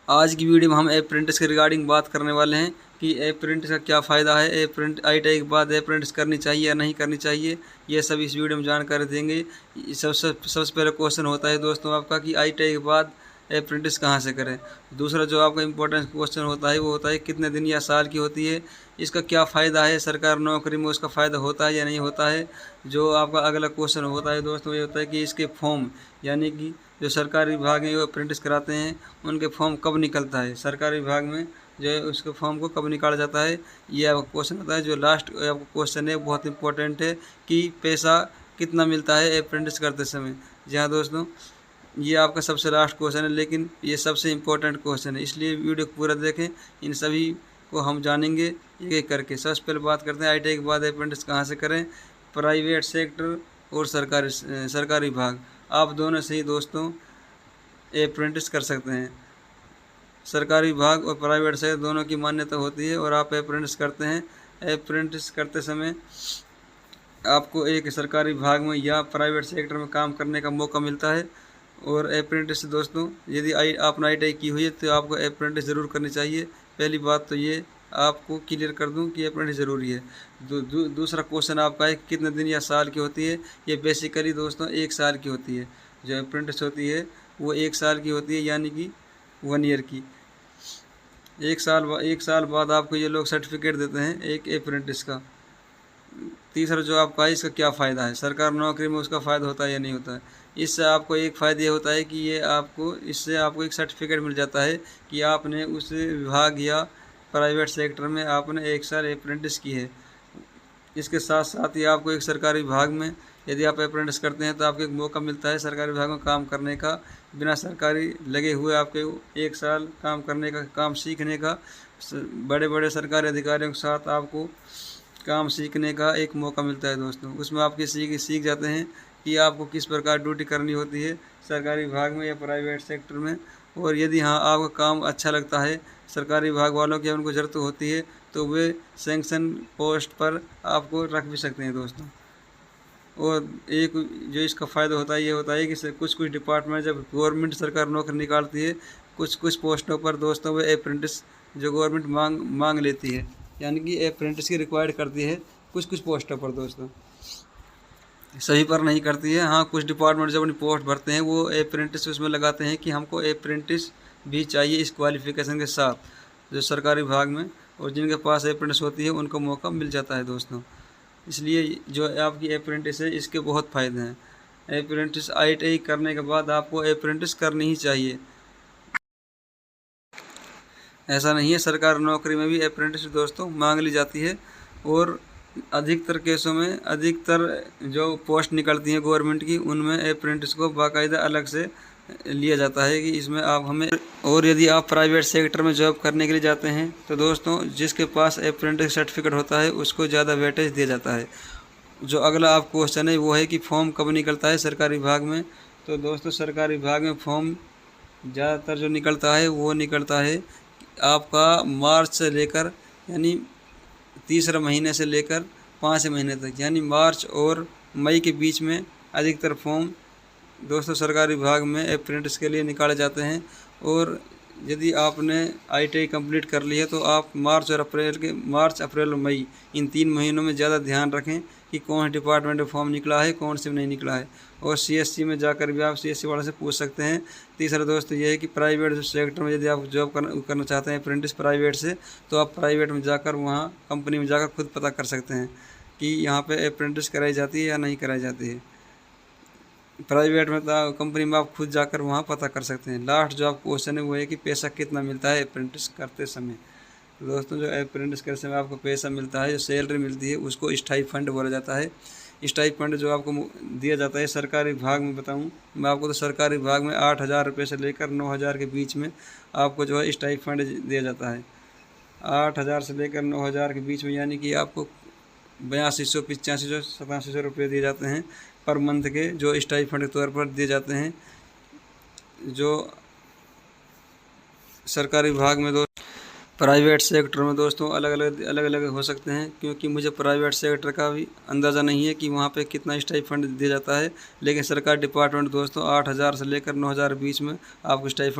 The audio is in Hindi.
आज की वीडियो में हम अप्रेंटिस के रिगार्डिंग बात करने वाले हैं कि अप्रेंटिस का क्या फ़ायदा है, ITI के बाद अप्रेंटिस करनी चाहिए या नहीं करनी चाहिए, ये सब इस वीडियो में जानकारी देंगे। सबसे पहले क्वेश्चन होता है दोस्तों आपका कि ITI के बाद अप्रेंटिस कहाँ से करें। दूसरा जो आपका इम्पोर्टेंट क्वेश्चन होता है वो होता है कितने दिन या साल की होती है, इसका क्या फ़ायदा है, सरकारी नौकरी में उसका फ़ायदा होता है या नहीं होता है। जो आपका अगला क्वेश्चन होता है दोस्तों ये होता है कि इसके फॉर्म यानी कि जो सरकारी विभाग है वो अप्रेंटिस कराते हैं उनके फॉर्म कब निकलता है, सरकारी विभाग में जो है उसके फॉर्म को कब निकाला जाता है, ये आपका क्वेश्चन होता है। जो लास्ट आपका क्वेश्चन है बहुत इंपॉर्टेंट है कि पैसा कितना मिलता है अप्रेंटिस करते समय। जी हाँ दोस्तों, ये आपका सबसे लास्ट क्वेश्चन है लेकिन ये सबसे इम्पोर्टेंट क्वेश्चन है, इसलिए वीडियो को पूरा देखें। इन सभी को हम जानेंगे एक एक करके। सबसे पहले बात करते हैं ITI के बाद अप्रेंटिस कहाँ से करें। प्राइवेट सेक्टर और सरकारी विभाग, आप दोनों से ही दोस्तों अप्रेंटिस कर सकते हैं। सरकारी विभाग और प्राइवेट सेक्टर दोनों की मान्यता होती है और आप अप्रेंटिस करते हैं। अप्रेंटिस करते समय आपको एक सरकारी विभाग में या प्राइवेट सेक्टर में काम करने का मौका मिलता है। और अप्रेंटिस दोस्तों यदि आपने ITI की हुई है तो आपको अप्रेंटिस ज़रूर करनी चाहिए। पहली बात तो ये आपको क्लियर कर दूं कि अप्रेंटिस ज़रूरी है। दूसरा क्वेश्चन आपका है कितने दिन या साल की होती है। ये बेसिकली दोस्तों 1 साल की होती है। जो अप्रेंटिस होती है वो 1 साल की होती है, यानी कि 1 ईयर की। 1 साल बाद आपको ये लोग सर्टिफिकेट देते हैं एक अप्रेंटिस का। तीसरा जो आपका है इसका क्या फ़ायदा है, सरकारी नौकरी में उसका फ़ायदा होता है या नहीं होता है। इससे आपको एक फ़ायदा ये होता है कि इससे आपको एक सर्टिफिकेट मिल जाता है कि आपने उस विभाग या प्राइवेट सेक्टर में आपने 1 साल अप्रेंटिस की है। इसके साथ साथ ही आपको एक सरकारी विभाग में यदि आप अप्रेंटिस करते हैं तो आपको एक मौका मिलता है सरकारी विभाग में काम करने का, बिना सरकारी लगे हुए आपके 1 साल काम करने का, काम सीखने का, बड़े बड़े सरकारी अधिकारियों के साथ आपको काम सीखने का एक मौका मिलता है दोस्तों। उसमें आप सीख जाते हैं कि आपको किस प्रकार ड्यूटी करनी होती है सरकारी विभाग में या प्राइवेट सेक्टर में। और यदि हाँ आपका काम अच्छा लगता है, सरकारी विभाग वालों की उनको ज़रूरत होती है तो वे सैंक्शन पोस्ट पर आपको रख भी सकते हैं दोस्तों। और एक जो इसका फ़ायदा होता है ये होता है कि कुछ डिपार्टमेंट जब गवर्नमेंट सरकार नौकरी निकालती है कुछ पोस्टों पर दोस्तों वे अप्रेंटिस जो गवर्नमेंट मांग लेती है, यानी कि अप्रेंटिस की रिक्वायर्ड करती है कुछ पोस्टों पर दोस्तों, सभी पर नहीं करती है। हाँ कुछ डिपार्टमेंट जब अपनी पोस्ट भरते हैं वो अप्रेंटिस उसमें लगाते हैं कि हमको अप्रेंटिस भी चाहिए इस क्वालिफ़िकेशन के साथ जो सरकारी विभाग में, और जिनके पास अप्रेंटिस होती है उनको मौका मिल जाता है दोस्तों। इसलिए जो आपकी अप्रेंटिस है इसके बहुत फ़ायदे हैं। अप्रेंटिस ITI करने के बाद आपको अप्रेंटिस करनी ही चाहिए। ऐसा नहीं है, सरकारी नौकरी में भी अप्रेंटिस दोस्तों मांग ली जाती है। और अधिकतर केसों में अधिकतर जो पोस्ट निकलती हैं गवर्नमेंट की उनमें अप्रेंटिस को बाकायदा अलग से लिया जाता है कि इसमें आप हमें। और यदि आप प्राइवेट सेक्टर में जॉब करने के लिए जाते हैं तो दोस्तों जिसके पास अप्रेंटिस सर्टिफिकेट होता है उसको ज़्यादा वेटेज दिया जाता है। जो अगला आप क्वेश्चन है वो है कि फॉर्म कब निकलता है सरकारी विभाग में। तो दोस्तों सरकारी विभाग में फॉर्म ज़्यादातर जो निकलता है वो निकलता है आपका मार्च से लेकर, यानी तीसरे महीने से लेकर 5 महीने तक, यानी मार्च और मई के बीच में अधिकतर फॉर्म दोस्तों सरकारी विभाग में अप्रेंटिस के लिए निकाले जाते हैं। और यदि आपने ITI कंप्लीट कर ली है तो आप मार्च, अप्रैल और मई इन 3 महीनों में ज़्यादा ध्यान रखें कि कौन डिपार्टमेंट में फॉर्म निकला है कौन से में नहीं निकला है। और CSC में जाकर भी आप CSC वाले से पूछ सकते हैं। तीसरा दोस्तों ये है कि प्राइवेट सेक्टर में यदि आप जॉब करना चाहते हैं अप्रेंटिस प्राइवेट से, तो आप प्राइवेट में जाकर वहाँ कंपनी में जाकर खुद पता कर सकते हैं कि यहाँ पे अप्रेंटिस कराई जाती है या नहीं कराई जाती है। प्राइवेट में तो कंपनी में आप खुद जाकर वहाँ पता कर सकते हैं। लास्ट जो आप क्वेश्चन है वो है कि पैसा कितना मिलता है अप्रेंटिस करते समय। तो दोस्तों जो अप्रेंटिस करते समय आपको पैसा मिलता है, जो सैलरी मिलती है उसको स्टाइपेंड बोला जाता है। स्टाइपेंड जो आपको दिया जाता है सरकारी विभाग में बताऊं मैं आपको, तो सरकारी विभाग में 8,000 रुपये से लेकर 9,000 के बीच में आपको जो है स्टाइपेंड दिया जाता है। 8,000 से लेकर 9,000 के बीच में, यानी कि आपको 8200, 8500, 8700 रुपये दिए जाते हैं पर मंथ के, जो स्टाइपेंड के तौर पर दिए जाते हैं। जो सरकारी विभाग में प्राइवेट सेक्टर में दोस्तों अलग अलग हो सकते हैं, क्योंकि मुझे प्राइवेट सेक्टर का भी अंदाज़ा नहीं है कि वहाँ पे कितना स्टाइपेंड दिया जाता है। लेकिन सरकारी डिपार्टमेंट दोस्तों 8,000 से लेकर 9,000 बीच में आपको स्टाइपेंड